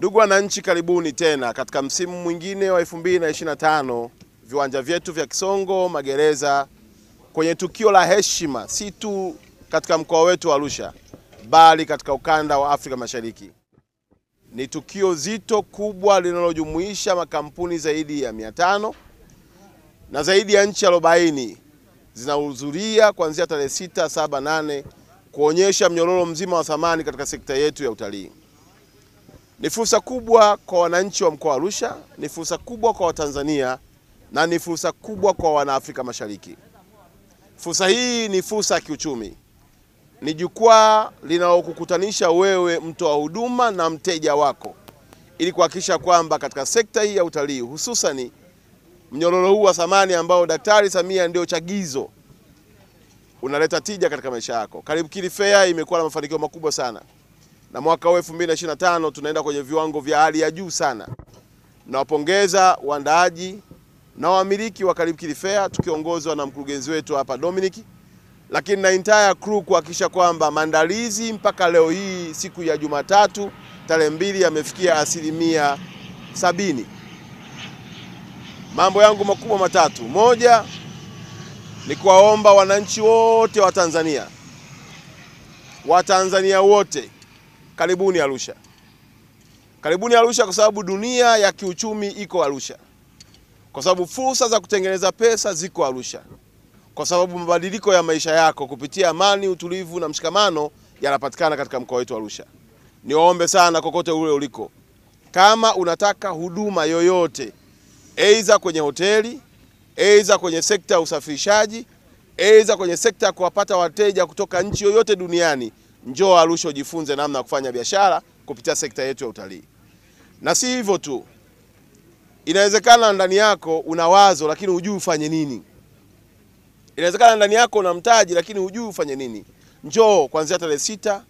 Ndugu wananchi, karibuni tena katika msimu mwingine wa 2025 viwanja vyetu vya Kisongo Magereza, kwenye tukio la heshima si tu katika mkoa wetu wa Arusha bali katika ukanda wa Afrika Mashariki. Ni tukio zito kubwa linalojumuisha makampuni zaidi ya 500 na zaidi ya nchi 40 zinahudhuria kuanzia tarehe 6, 7, 8 kuonyesha mnyororo mzima wa thamani katika sekta yetu ya utalii. Ni fursa kubwa kwa wananchi wa mkoa wa Arusha, ni fursa kubwa kwa Watanzania na ni fursa kubwa kwa wanaafrika Mashariki. Fursa hii ni fursa ya kiuchumi. Ni jukwaa linalokukutanisha wewe mtoa huduma na mteja wako ili kuhakikisha kwamba katika sekta hii ya utalii, hususani mnyororo huu wa thamani ambao Daktari Samia ndio chagizo, unaleta tija katika maisha yako. Karibu Fair imekuwa na mafanikio makubwa sana. Na mwaka huu 2025 tunaenda kwenye viwango vya hali ya juu sana. Nawapongeza waandaaji na wamiliki wa Karibu Fair tukiongozwa na mkurugenzi wetu hapa Dominic, lakini na entire crew kuhakikisha kwamba maandalizi mpaka leo hii siku ya Jumatatu tarehe 2 yamefikia 70%. Mambo yangu makubwa matatu. Moja ni kuwaomba wananchi wote wa Tanzania, Watanzania wote, karibuni Arusha. Karibuni Arusha kwa sababu dunia ya kiuchumi iko Arusha. Kwa sababu fursa za kutengeneza pesa ziko Arusha. Kwa sababu mabadiliko ya maisha yako kupitia amani, utulivu na mshikamano yanapatikana katika mkoa wetu Arusha. Niwaombe sana kokote ule uliko, kama unataka huduma yoyote, aidha kwenye hoteli, aidha kwenye sekta ya usafirishaji, aidha kwenye sekta ya kuwapata wateja kutoka nchi yoyote duniani, njoo Arusha ujifunze namna ya kufanya biashara kupitia sekta yetu ya utalii. Na si hivyo tu, inawezekana ndani yako una wazo lakini hujui ufanye nini. Inawezekana ndani yako una mtaji lakini hujui ufanye nini. Njoo kuanzia tarehe 6,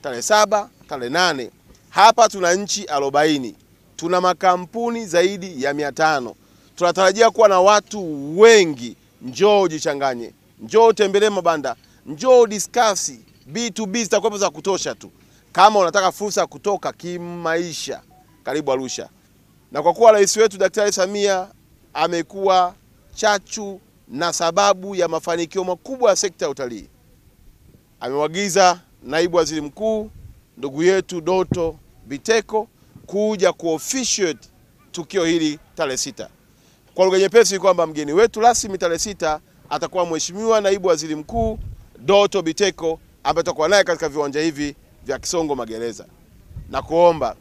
tarehe 7, tarehe 8. Hapa tuna nchi 40. Tuna makampuni zaidi ya 500. Tunatarajia kuwa na watu wengi. Njoo jichanganye. Njoo tembelee mabanda. Njoo discuss. B2B zitakuwa za kutosha tu. Kama unataka fursa kutoka kimaisha, karibu Arusha. Na kwa kuwa rais wetu Daktari Samia amekuwa chachu na sababu ya mafanikio makubwa ya sekta ya utalii, amemwagiza naibu waziri mkuu ndugu yetu Doto Biteko kuja ku-officiate tukio hili tarehe 6. Kwa lugha nyepesi kwamba mgeni wetu rasmi tarehe 6 atakuwa mheshimiwa naibu waziri mkuu Doto Biteko ambaye tutakuwa naye katika viwanja hivi vya Kisongo Magereza. Na kuomba